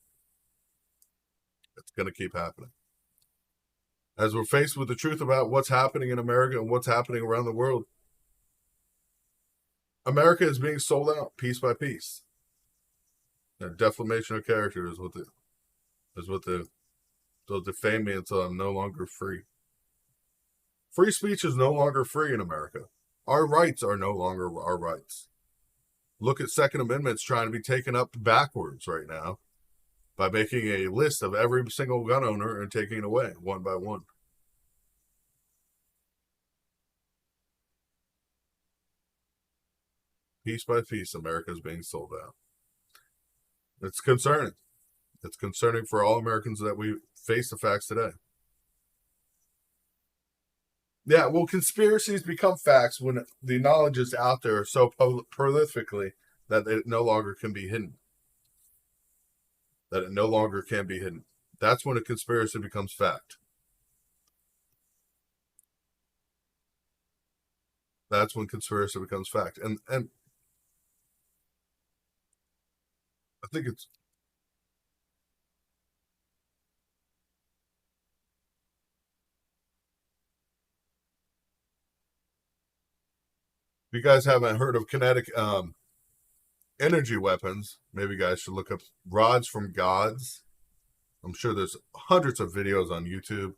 It's going to keep happening. As we're faced with the truth about what's happening in America and what's happening around the world, America is being sold out piece by piece. And defamation of character is what they'll defame me until I'm no longer free. Free speech is no longer free in America. Our rights are no longer our rights. Look at Second Amendment's trying to be taken up backwards right now by making a list of every single gun owner and taking it away one by one. Piece by piece, America is being sold out. It's concerning. It's concerning for all Americans that we face the facts today. Yeah, well, conspiracies become facts when the knowledge is out there so prolifically that it no longer can be hidden. That's when a conspiracy becomes fact. That's when conspiracy becomes fact. And I think it's you guys haven't heard of kinetic energy weapons, maybe you guys should look up rods from gods. I'm sure there's hundreds of videos on YouTube.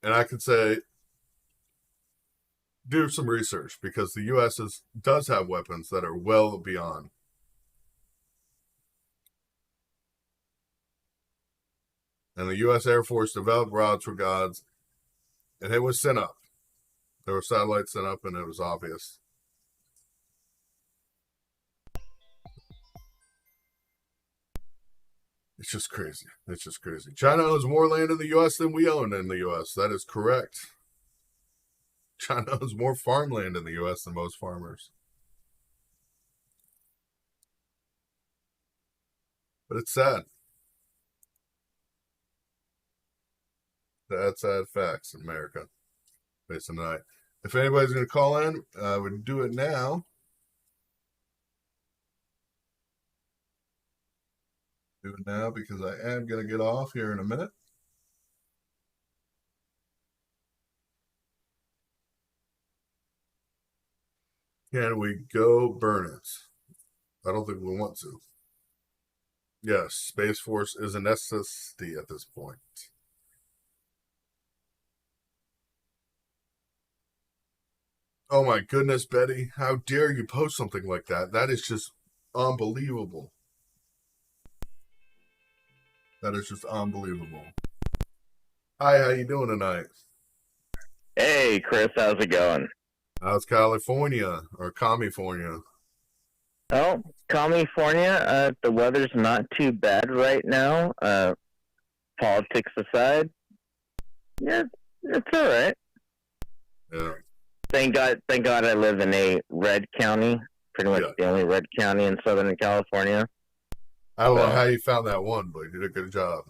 And I can say, do some research, because the U.S. does have weapons that are well beyond. And the U.S. Air Force developed rods for gods, and it was sent up. There were satellites sent up, and it was obvious. It's just crazy. It's just crazy. China owns more land in the U.S. than we own in the U.S. That is correct. China owns more farmland in the U.S. than most farmers. But it's sad. Sad facts in America. Based on tonight. If anybody's going to call in, I would do it now. Do it now because I am going to get off here in a minute. Can we go burn it? I don't think we want to. Yes, Space Force is a necessity at this point. Oh my goodness, Betty. How dare you post something like that? That is just unbelievable. That is just unbelievable. Hi, how you doing tonight? Hey, Chris, how's it going? How's California or California? Oh, California, the weather's not too bad right now. Politics aside, yeah, it's all right. Yeah. Thank God I live in a red county, pretty much the only red county in Southern California. I don't know how you found that one, but you did a good job.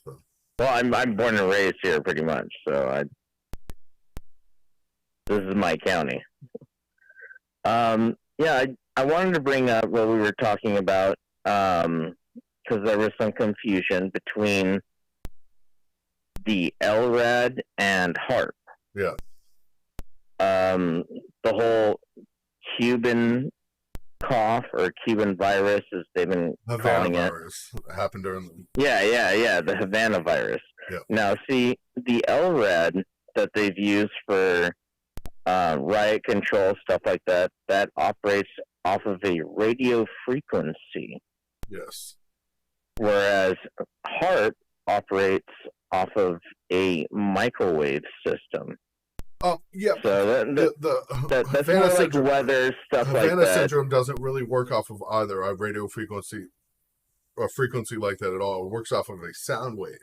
So. Well, I'm born and raised here, pretty much. So this is my county. Yeah, I wanted to bring up what we were talking about because there was some confusion between the LRAD and HARP. Yeah. The whole Cuban cough or Cuban virus, as they've been calling it. Virus happened during the Havana virus. Yeah. Now, see, the LRAD that they've used for riot control, stuff like that, that operates off of a radio frequency. Yes. Whereas HARP operates off of a microwave system. Oh, yeah. So that's more like weather, stuff like that. Havana syndrome doesn't really work off of either a radio frequency or frequency like that at all. It works off of a sound wave.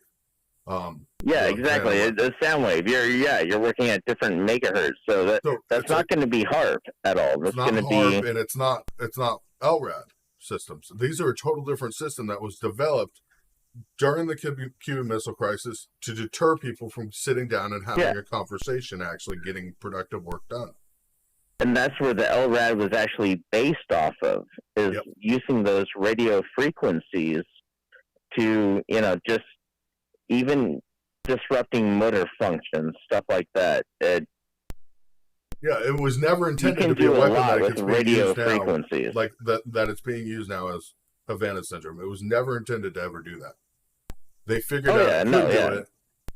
Yeah, exactly. It's a sound wave. You're working at different megahertz, so that's not going to be HARP at all. That's going to be, and it's not LRAD systems. These are a total different system that was developed during the Cuban Missile Crisis to deter people from sitting down and having a conversation, actually getting productive work done. And that's where the LRAD was actually based off of, is using those radio frequencies to, just even disrupting motor functions, stuff like that. It was never intended to be a weapon that it's being used now, like that it's being used now as Havana syndrome. It was never intended to ever do that. They figured out they could do it.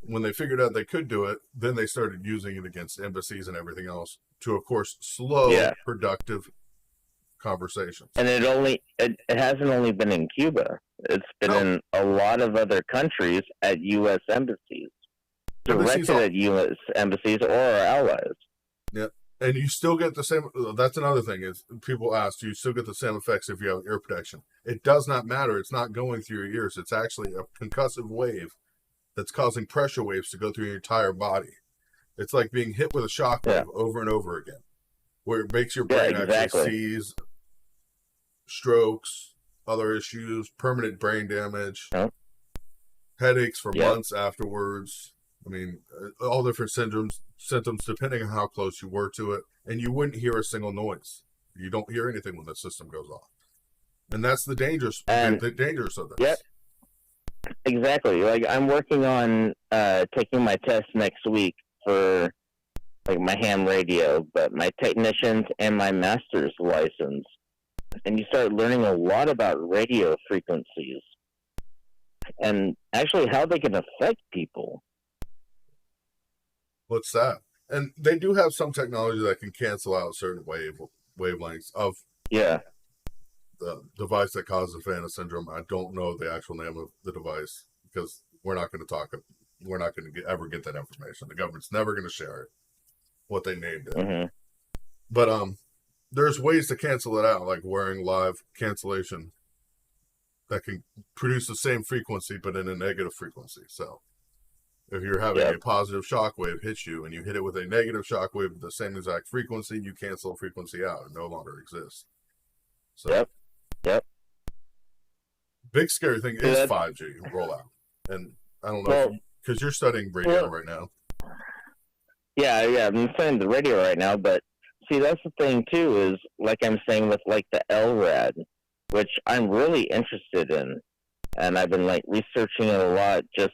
When they figured out they could do it, then they started using it against embassies and everything else to, of course, slow productive conversations. And it hasn't only been in Cuba. It's been in a lot of other countries at U.S. embassies, directed at U.S. embassies or our allies. Yeah. And you still get the same. That's another thing is people ask, do you still get the same effects if you have ear protection? It does not matter. It's not going through your ears. It's actually a concussive wave that's causing pressure waves to go through your entire body. It's like being hit with a shock wave over and over again, where it makes your brain actually seize, strokes, other issues, permanent brain damage, headaches for months afterwards. I mean, all different symptoms depending on how close you were to it, and you wouldn't hear a single noise. You don't hear anything when the system goes off, and that's the dangerous of this. Yep, exactly. Like I'm working on taking my test next week for like my ham radio, but my technician's and my master's license. And you start learning a lot about radio frequencies and actually how they can affect people. What's that? And they do have some technology that can cancel out certain wavelengths of the device that causes Phantom syndrome. I don't know the actual name of the device because we're not going to talk. We're not going to ever get that information. The government's never going to share it, what they named it. Mm-hmm. But there's ways to cancel it out, like wearing live cancellation that can produce the same frequency but in a negative frequency. So if you're having a positive shock wave hit you and you hit it with a negative shock wave with the same exact frequency, you cancel frequency out. It no longer exists. So big scary thing is 5G rollout. And I don't know, because you're studying radio right now. Yeah, I'm studying the radio right now, but see, that's the thing too, is like I'm saying with like the LRAD, which I'm really interested in, and I've been like researching it a lot, just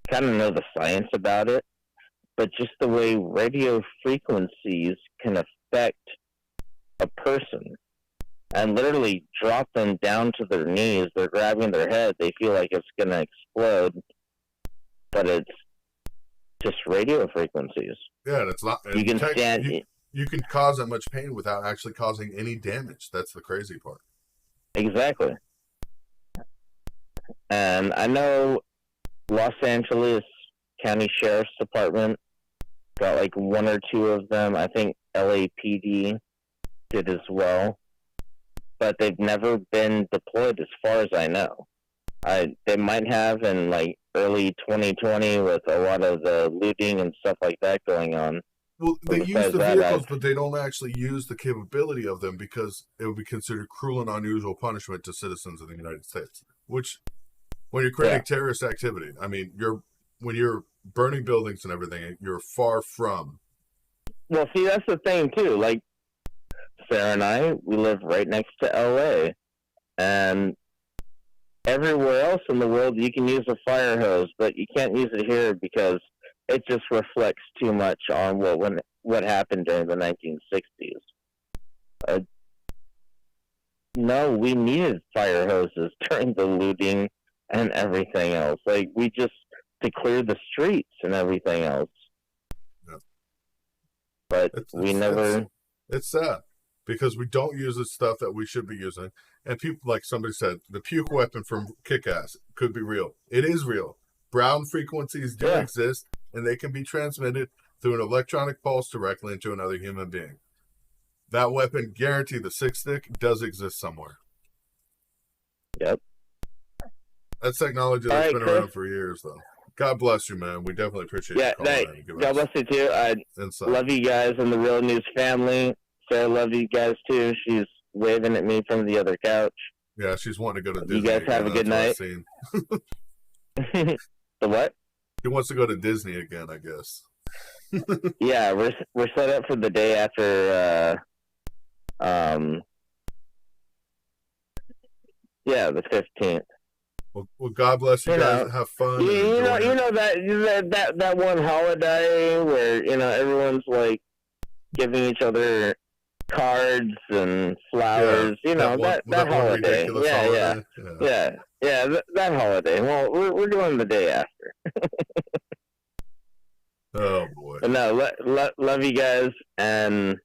kind of know the science about it, but just the way radio frequencies can affect a person and literally drop them down to their knees. They're grabbing their head. They feel like it's going to explode, but it's just radio frequencies. Yeah, and it's not. You can stand. You can cause that much pain without actually causing any damage. That's the crazy part. Exactly. And I know Los Angeles County Sheriff's Department got like one or two of them. I think LAPD did as well. But they've never been deployed as far as I know. They might have in like early 2020 with a lot of the looting and stuff like that going on. Well, they use the vehicles, but they don't actually use the capability of them because it would be considered cruel and unusual punishment to citizens of the United States. Which, when you're creating terrorist activity, I mean, when you're burning buildings and everything, you're far from. Well, see, that's the thing too. Like Sarah and I, we live right next to LA, and everywhere else in the world you can use a fire hose, but you can't use it here because it just reflects too much on what happened during the 1960s. No, we needed fire hoses during the looting and everything else. Like, we just to clear the streets and everything else. Yeah. But we never. It's sad because we don't use the stuff that we should be using. And people, like somebody said, the puke weapon from Kick-Ass could be real. It is real. Brown frequencies do exist, and they can be transmitted through an electronic pulse directly into another human being. That weapon, guaranteed, the 6-stick, does exist somewhere. Yep. That's technology that's been around for years, though. God bless you, man. We definitely appreciate you calling in. God bless you, too. I love you guys and the Real News family. Sarah loves you guys, too. She's waving at me from the other couch. Yeah, she's wanting to go to Disney. You guys have a good night. The what? He wants to go to Disney again, I guess. Yeah, we're set up for the day after the 15th. Well, God bless you guys. Have fun. You know that one holiday where everyone's like giving each other cards and flowers. That holiday. Yeah, that holiday. Well, we're doing the day after. Oh boy. But no, love you guys, and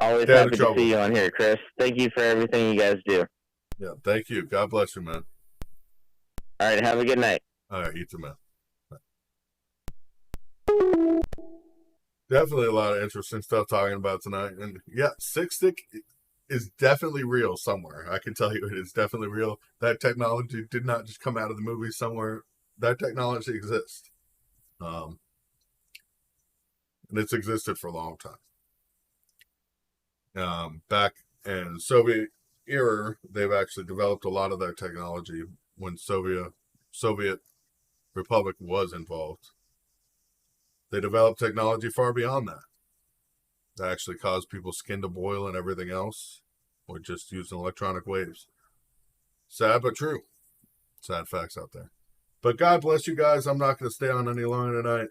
always happy to see you on here, Chris. Thank you for everything you guys do. Yeah, thank you. God bless you, man. All right, have a good night. All right, you too, man. Definitely a lot of interesting stuff talking about tonight. And yeah, 6-stick is definitely real somewhere. I can tell you it is definitely real. That technology did not just come out of the movie somewhere. That technology exists. And it's existed for a long time. Back in Soviet era, they've actually developed a lot of that technology when Soviet Republic was involved. They developed technology far beyond that. That actually caused people's skin to boil and everything else, or just using electronic waves. Sad but true. Sad facts out there. But God bless you guys. I'm not going to stay on any longer tonight.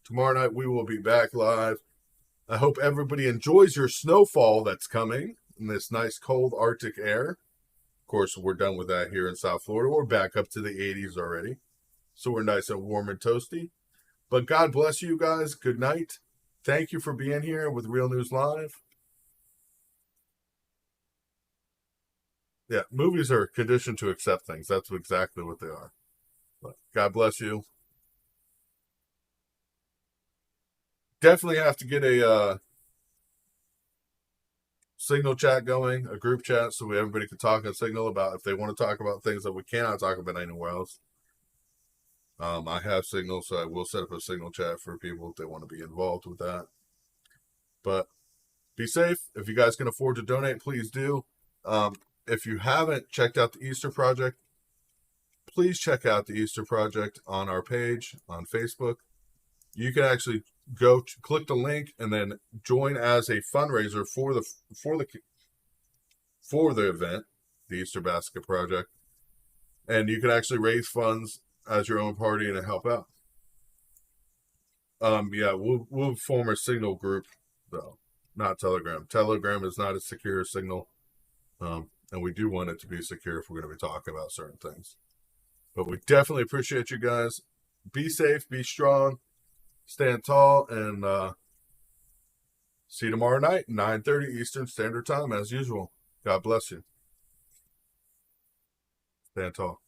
Tomorrow night we will be back live. I hope everybody enjoys your snowfall that's coming in this nice cold Arctic air. Of course, we're done with that here in South Florida. We're back up to the 80s already. So we're nice and warm and toasty. But God bless you guys. Good night. Thank you for being here with Real News Live. Yeah, movies are conditioned to accept things. That's exactly what they are. But God bless you. Definitely have to get a Signal chat going, a group chat, so everybody can talk on Signal about if they want to talk about things that we cannot talk about anywhere else. I have Signal, so I will set up a Signal chat for people if they want to be involved with that. But be safe. If you guys can afford to donate, please do. If you haven't checked out the Easter Project, please check out the Easter Project on our page on Facebook. You can actually go click the link and then join as a fundraiser for the event, the Easter Basket Project, and you can actually raise funds as your own party and help out. Yeah, we'll form a Signal group though, not Telegram. Telegram is not a secure Signal, and we do want it to be secure if we're going to be talking about certain things. But we definitely appreciate you guys. Be safe, be strong, stand tall, and see you tomorrow night, 9:30 Eastern Standard Time, as usual. God bless you. Stand tall.